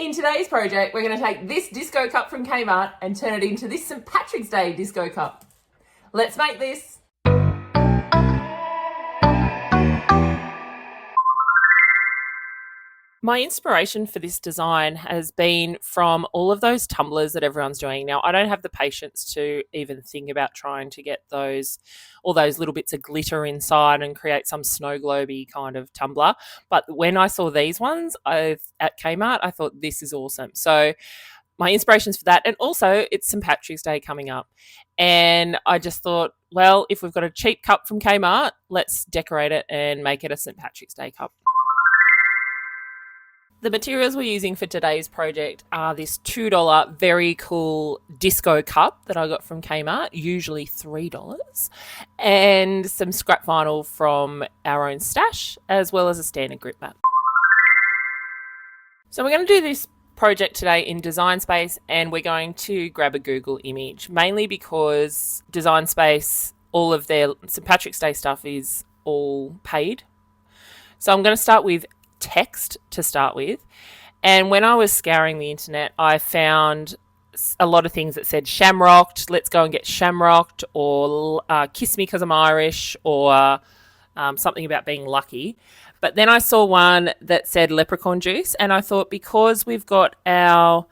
In today's project, we're going to take this disco cup from Kmart and turn it into this St. Patrick's Day disco cup. Let's make this. My inspiration for this design has been from all of those tumblers that everyone's doing. Now, I don't have the patience to even think about trying to get all those little bits of glitter inside and create some snow globy kind of tumbler. But when I saw these ones at Kmart, I thought this is awesome. So my inspirations for that, and also it's St. Patrick's Day coming up. And I just thought, well, if we've got a cheap cup from Kmart, let's decorate it and make it a St. Patrick's Day cup. The materials we're using for today's project are this $2 very cool disco cup that I got from Kmart, usually $3, and some scrap vinyl from our own stash, as well as a standard grip mat. So we're going to do this project today in Design Space, and we're going to grab a Google image, mainly because Design Space, all of their St. Patrick's Day stuff is all paid. So I'm going to start with text to start with, and when I was scouring the internet, I found a lot of things that said shamrocked, let's go and get shamrocked, or kiss me because I'm Irish, or something about being lucky. But then I saw one that said leprechaun juice, and I thought, because we've got our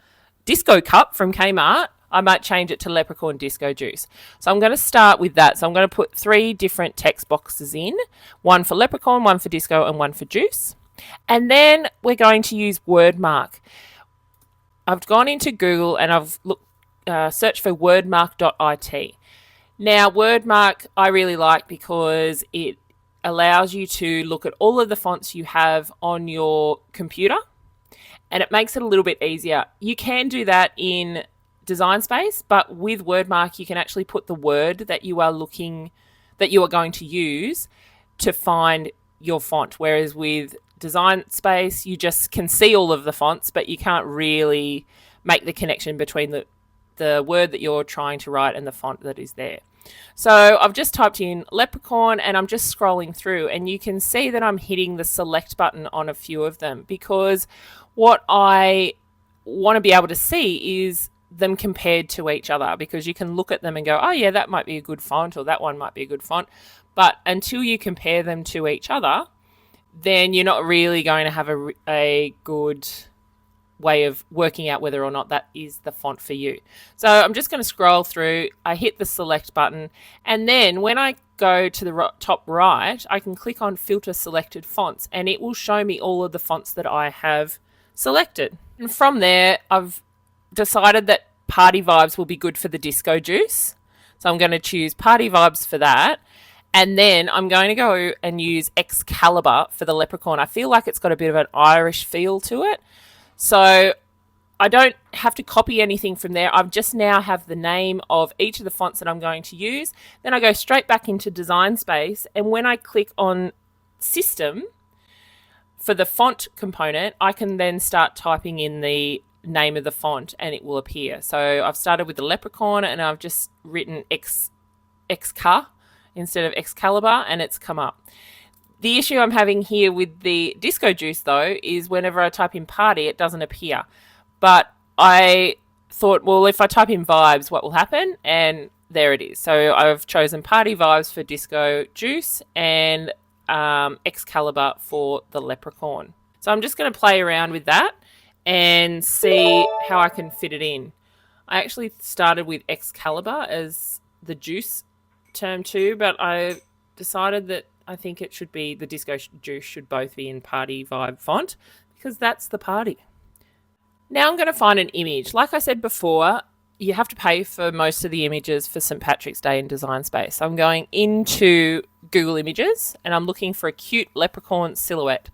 disco cup from Kmart, I might change it to leprechaun disco juice. So I'm going to start with that. So I'm going to put 3 different text boxes in, one for leprechaun, one for disco, and one for juice. And then we're going to use Wordmark. I've gone into Google and I've searched for wordmark.it. Now, Wordmark I really like because it allows you to look at all of the fonts you have on your computer, and it makes it a little bit easier. You can do that in Design Space, but with Wordmark you can actually put the word that you are going to use to find your font, whereas with Design Space you just can see all of the fonts, but you can't really make the connection between the word that you're trying to write and the font that is there. So I've just typed in leprechaun and I'm just scrolling through, and you can see that I'm hitting the select button on a few of them, because what I want to be able to see is them compared to each other, because you can look at them and go, oh yeah, that might be a good font, or that one might be a good font. But until you compare them to each other, then you're not really going to have a good way of working out whether or not that is the font for you. So I'm just going to scroll through. I hit the select button, and then when I go to the top right, I can click on filter selected fonts, and it will show me all of the fonts that I have selected. And from there, I've decided that Party Vibes will be good for the disco juice. So I'm going to choose Party Vibes for that. And then I'm going to go and use Excalibur for the leprechaun. I feel like it's got a bit of an Irish feel to it. So I don't have to copy anything from there. I just now have the name of each of the fonts that I'm going to use. Then I go straight back into Design Space. And when I click on System for the font component, I can then start typing in the name of the font and it will appear. So I've started with the leprechaun and I've just written Xcar instead of Excalibur, and it's come up. The issue I'm having here with the disco juice though is whenever I type in party, it doesn't appear. But I thought, well, if I type in vibes, what will happen? And there it is. So I've chosen Party Vibes for disco juice and Excalibur for the leprechaun. So I'm just going to play around with that and see how I can fit it in. I actually started with Excalibur as the juice term too, but I decided that I think it should be the disco juice should both be in Party Vibe font, because that's the party. Now I'm going to find an image. Like I said before, you have to pay for most of the images for St. Patrick's Day in Design Space. So I'm going into Google Images and I'm looking for a cute leprechaun silhouette.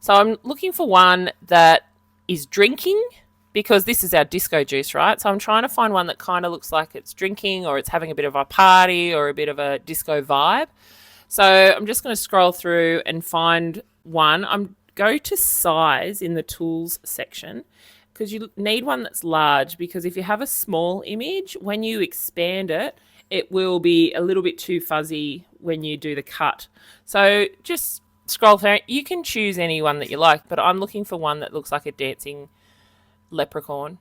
So I'm looking for one that is drinking, because this is our disco juice, right? So I'm trying to find one that kind of looks like it's drinking, or it's having a bit of a party or a bit of a disco vibe. So I'm just going to scroll through and find one. Go to size in the tools section, because you need one that's large, because if you have a small image, when you expand it, it will be a little bit too fuzzy when you do the cut. So just scroll through. You can choose any one that you like, but I'm looking for one that looks like a dancing leprechaun.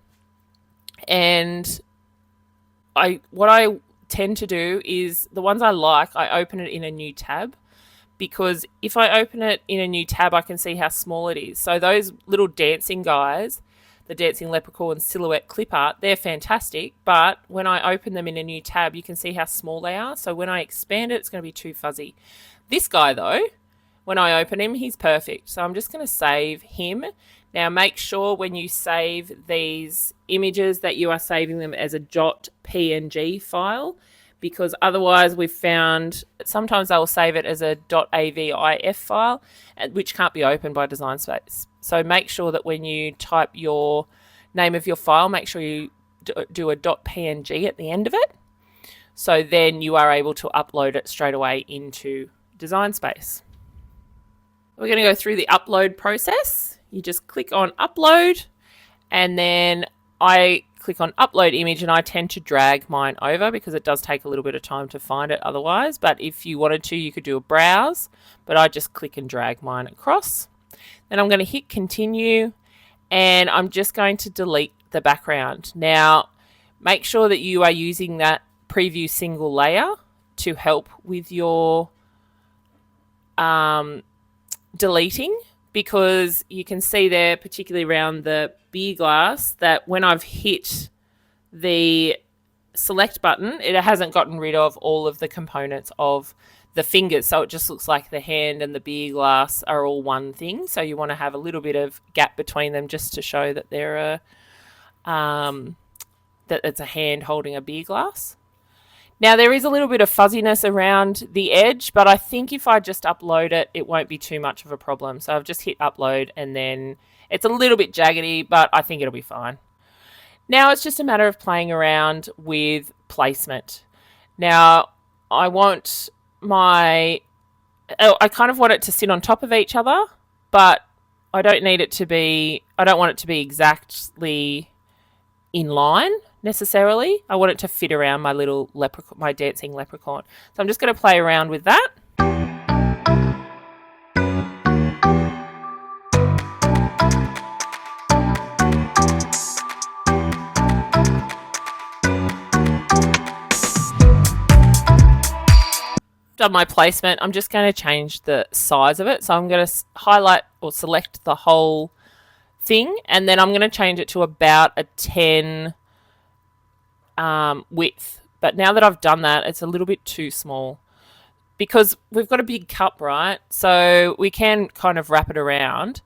And what I tend to do is the ones I like, I open it in a new tab, because if I open it in a new tab, I can see how small it is. So those little dancing guys, the dancing leprechaun silhouette clip art, they're fantastic. But when I open them in a new tab, you can see how small they are. So when I expand it, it's going to be too fuzzy. This guy, though, when I open him, he's perfect. So I'm just going to save him. Now make sure when you save these images that you are saving them as a .png file, because otherwise we've found sometimes they'll save it as a .avif file, which can't be opened by Design Space. So make sure that when you type your name of your file, make sure you do a .png at the end of it. So then you are able to upload it straight away into Design Space. We're going to go through the upload process. You just click on upload, and then I click on upload image, and I tend to drag mine over because it does take a little bit of time to find it otherwise. But if you wanted to, you could do a browse, but I just click and drag mine across. Then I'm going to hit continue, and I'm just going to delete the background. Now, make sure that you are using that preview single layer to help with your deleting, because you can see there, particularly around the beer glass, that when I've hit the select button, it hasn't gotten rid of all of the components of the fingers. So it just looks like the hand and the beer glass are all one thing. So you want to have a little bit of gap between them just to show that they're that it's a hand holding a beer glass. Now, there is a little bit of fuzziness around the edge, but I think if I just upload it, it won't be too much of a problem. So I've just hit upload, and then it's a little bit jaggedy, but I think it'll be fine. Now it's just a matter of playing around with placement. Now, I kind of want it to sit on top of each other, but I don't want it to be exactly in line necessarily. I want it to fit around my little my dancing leprechaun. So I'm just going to play around with that. Done my placement. I'm just going to change the size of it. So I'm going to highlight or select the whole thing, and then I'm going to change it to about a 10 width. But now that I've done that, it's a little bit too small because we've got a big cup, right? So we can kind of wrap it around.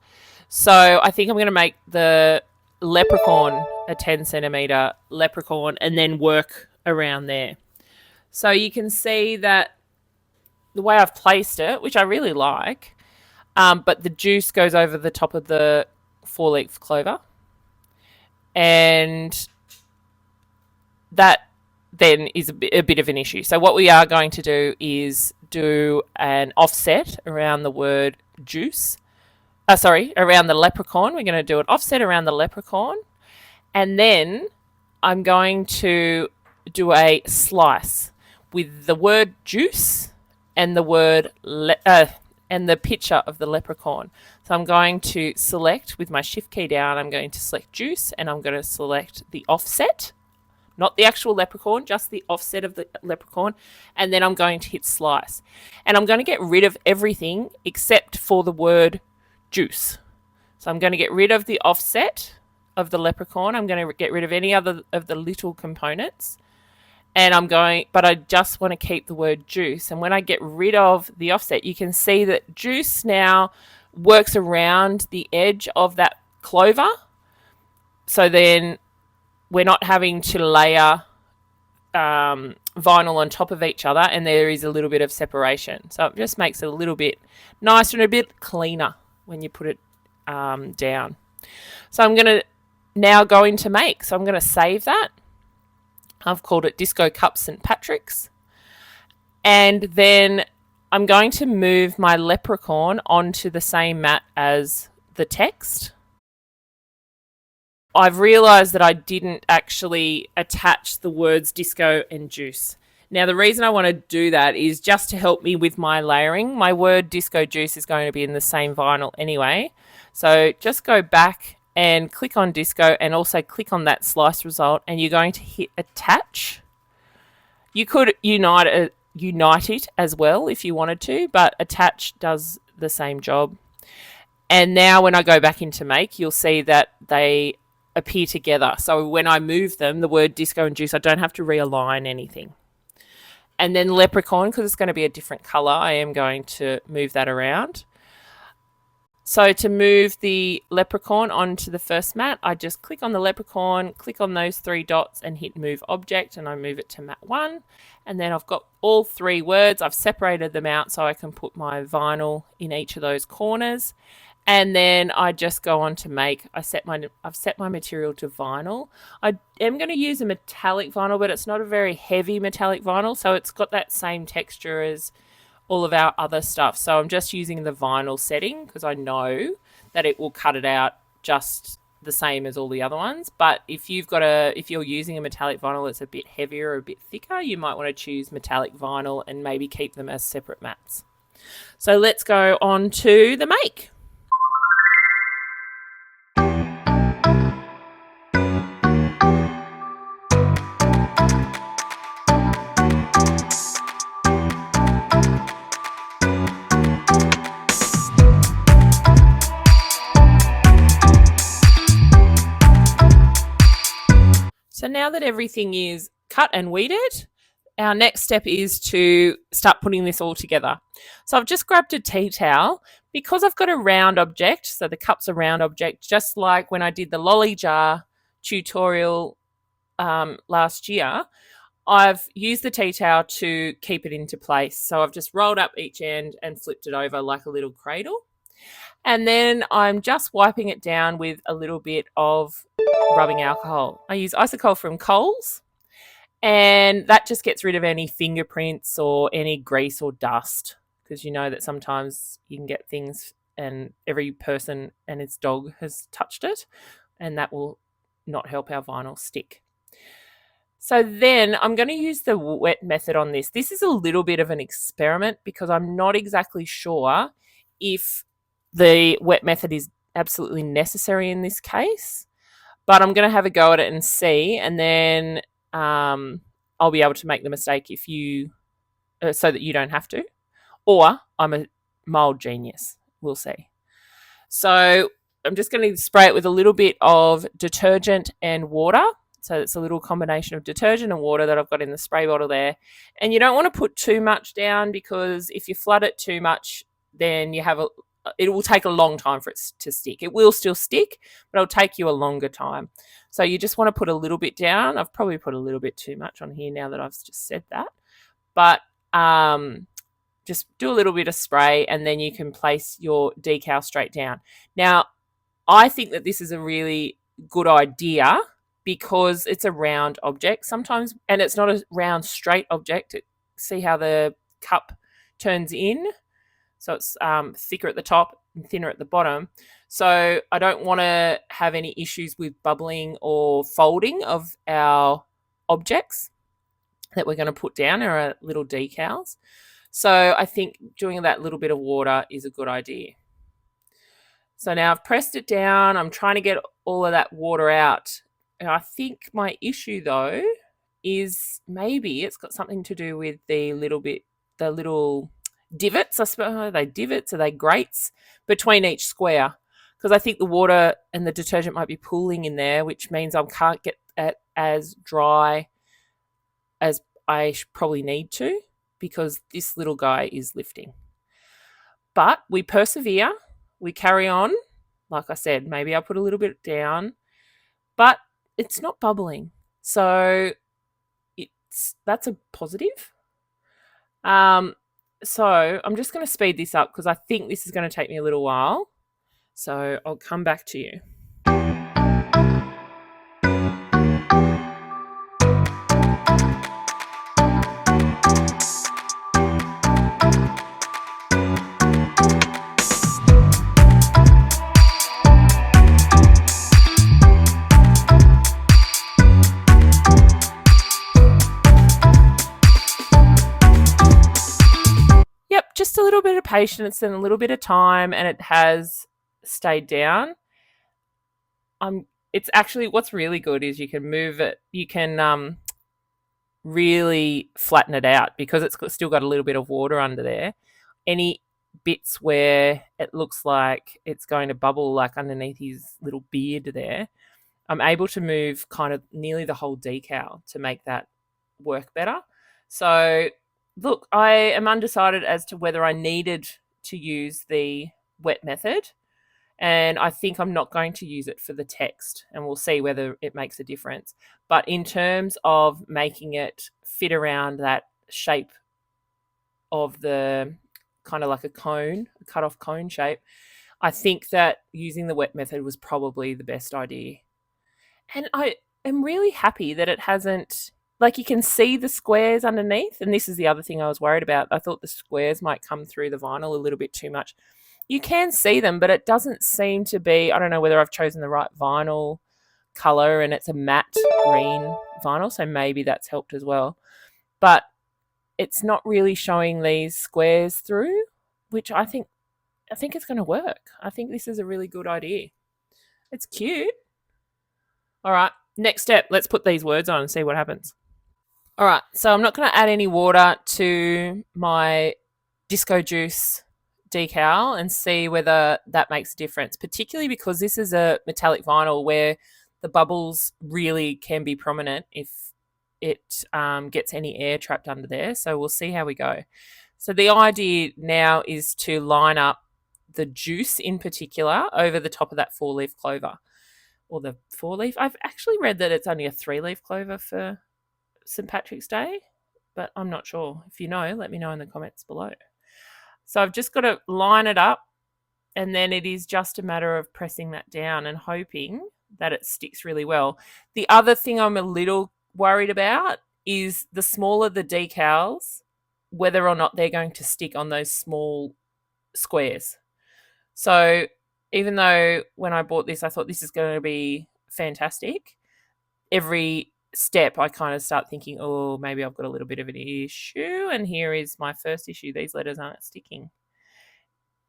So I think I'm going to make the leprechaun a 10 centimeter leprechaun and then work around there. So you can see that the way I've placed it, which I really like, but the juice goes over the top of the 4-leaf clover, and that then is a bit of an issue. So what we are going to do is do an offset around the word juice. Around the leprechaun. We're going to do an offset around the leprechaun, and then I'm going to do a slice with the word juice and the word and the picture of the leprechaun. So I'm going to select with my shift key down, I'm going to select juice, and I'm going to select the offset, not the actual leprechaun, just the offset of the leprechaun, and then I'm going to hit slice. And I'm going to get rid of everything except for the word juice. So I'm going to get rid of the offset of the leprechaun. I'm going to get rid of any other of the little components. But I just want to keep the word juice. And when I get rid of the offset, you can see that juice now works around the edge of that clover. So then we're not having to layer vinyl on top of each other, and there is a little bit of separation. So it just makes it a little bit nicer and a bit cleaner when you put it down. So I'm going to now go into make. So I'm going to save that. I've called it Disco Cup St. Patrick's. And then I'm going to move my leprechaun onto the same mat as the text. I've realised that I didn't actually attach the words disco and juice. Now, the reason I want to do that is just to help me with my layering. My word disco juice is going to be in the same vinyl anyway. So just go back and click on disco and also click on that slice result, and you're going to hit attach. You could unite it as well if you wanted to, but attach does the same job. And now when I go back into make, you'll see that they appear together. So when I move them, the word disco and juice, I don't have to realign anything. And then leprechaun, because it's going to be a different color, I am going to move that around. So to move the leprechaun onto the first mat, I just click on the leprechaun, click on those 3 dots and hit move object, and I move it to mat 1. And then I've got all 3 words. I've separated them out so I can put my vinyl in each of those corners. And then I just go on to make. I've set my material to vinyl. I am going to use a metallic vinyl, but it's not a very heavy metallic vinyl, so it's got that same texture as all of our other stuff. So I'm just using the vinyl setting because I know that it will cut it out just the same as all the other ones. But if you're using a metallic vinyl that's a bit heavier or a bit thicker, you might want to choose metallic vinyl and maybe keep them as separate mats. So let's go on to the make. So now that everything is cut and weeded, our next step is to start putting this all together. So I've just grabbed a tea towel because I've got a round object. So the cup's a round object, just like when I did the lolly jar tutorial last year. I've used the tea towel to keep it into place. So I've just rolled up each end and flipped it over like a little cradle. And then I'm just wiping it down with a little bit of rubbing alcohol. I use Isocol from Coles, and that just gets rid of any fingerprints or any grease or dust, because you know that sometimes you can get things and every person and its dog has touched it, and that will not help our vinyl stick. So then I'm going to use the wet method on this. This is a little bit of an experiment because I'm not exactly sure if the wet method is absolutely necessary in this case, but I'm going to have a go at it and see, and then I'll be able to make the mistake if you, so that you don't have to, or I'm a mild genius. We'll see. So I'm just going to spray it with a little bit of detergent and water. So it's a little combination of detergent and water that I've got in the spray bottle there. And you don't want to put too much down, because if you flood it too much, then it will take a long time for it to stick. It will still stick, but it'll take you a longer time. So you just want to put a little bit down. I've probably put a little bit too much on here now that I've just said that. But just do a little bit of spray, and then you can place your decal straight down. Now, I think that this is a really good idea because it's a round object sometimes, and it's not a round straight object. See how the cup turns in? So it's thicker at the top and thinner at the bottom. So I don't want to have any issues with bubbling or folding of our objects that we're going to put down, our little decals. So I think doing that little bit of water is a good idea. So now I've pressed it down. I'm trying to get all of that water out. And I think my issue, though, is maybe it's got something to do with the little divots, I suppose. Are they divots? Are they grates between each square? Because I think the water and the detergent might be pooling in there, which means I can't get it as dry as I probably need to, because this little guy is lifting. But we persevere. We carry on. Like I said, maybe I'll put a little bit down, but it's not bubbling. So that's a positive. So I'm just going to speed this up because I think this is going to take me a little while. So I'll come back to you. Just a little bit of patience and a little bit of time, and it has stayed down. It's actually, what's really good is you can move it. You can really flatten it out because still got a little bit of water under there. Any bits where it looks like it's going to bubble, like underneath his little beard there, I'm able to move kind of nearly the whole decal to make that work better. So look, I am undecided as to whether I needed to use the wet method, and I think I'm not going to use it for the text, and we'll see whether it makes a difference. But in terms of making it fit around that shape of the kind of like a cone, a cut off cone shape, I think that using the wet method was probably the best idea. And I am really happy that it hasn't, like, you can see the squares underneath. And this is the other thing I was worried about. I thought the squares might come through the vinyl a little bit too much. You can see them, but it doesn't seem to be, I don't know whether I've chosen the right vinyl color, and it's a matte green vinyl, so maybe that's helped as well. But it's not really showing these squares through, which I think it's going to work. I think this is a really good idea. It's cute. All right, next step, let's put these words on and see what happens. All right, so I'm not going to add any water to my Disco Juice decal and see whether that makes a difference, particularly because this is a metallic vinyl where the bubbles really can be prominent if it gets any air trapped under there. So we'll see how we go. So the idea now is to line up the juice in particular over the top of that 4-leaf clover, or the 4-leaf. I've actually read that it's only a 3-leaf clover for St. Patrick's Day, but I'm not sure. If you know, let me know in the comments below. So I've just got to line it up, and then it is just a matter of pressing that down and hoping that it sticks really well. The other thing I'm a little worried about is the smaller the decals, whether or not they're going to stick on those small squares. So even though when I bought this, I thought this is going to be fantastic, every step I kind of start thinking, oh, maybe I've got a little bit of an issue, and here is my first issue. These letters aren't sticking.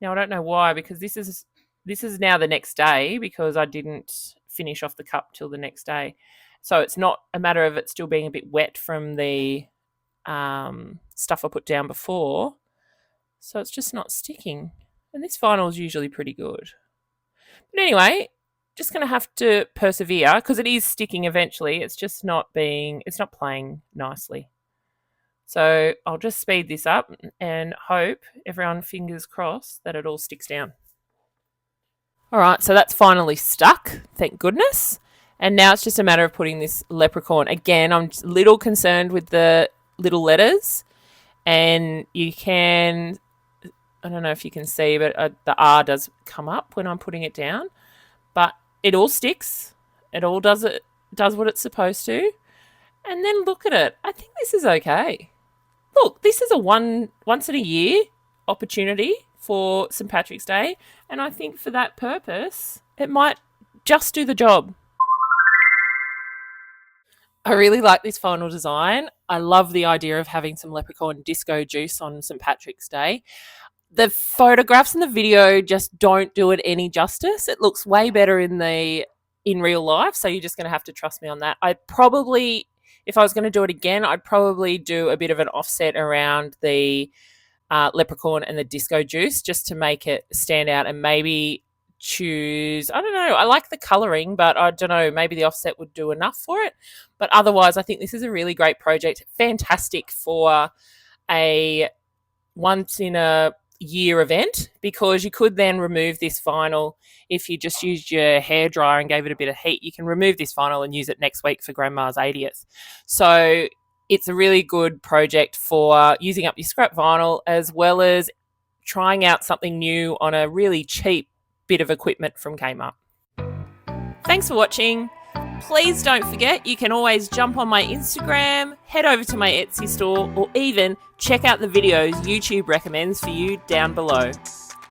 Now, I don't know why, because this is now the next day, because I didn't finish off the cup till the next day. So it's not a matter of it still being a bit wet from the stuff I put down before. So it's just not sticking. And this vinyl is usually pretty good. But anyway, just going to have to persevere because it is sticking eventually. It's just not playing nicely. So I'll just speed this up and hope, everyone fingers crossed, that it all sticks down. All right, so that's finally stuck, thank goodness. And now it's just a matter of putting this leprechaun. Again, I'm a little concerned with the little letters, and you can, I don't know if you can see, but the R does come up when I'm putting it down, but it all sticks. It all does what it's supposed to. And then look at it. I think this is okay. Look, this is a once in a year opportunity for St. Patrick's Day, and I think for that purpose, it might just do the job. I really like this final design. I love the idea of having some leprechaun disco juice on St. Patrick's Day. The photographs in the video just don't do it any justice. It looks way better in real life, so you're just going to have to trust me on that. If I was going to do it again, I'd probably do a bit of an offset around the leprechaun and the disco juice just to make it stand out, and maybe choose, I don't know, I like the colouring, but I don't know, maybe the offset would do enough for it. But otherwise, I think this is a really great project. Fantastic for a once in a year event, because you could then remove this vinyl. If you just used your hairdryer and gave it a bit of heat, you can remove this vinyl and use it next week for Grandma's 80th. So it's a really good project for using up your scrap vinyl, as well as trying out something new on a really cheap bit of equipment from Kmart. Thanks for watching. Please don't forget, you can always jump on my Instagram, head over to my Etsy store, or even check out the videos YouTube recommends for you down below.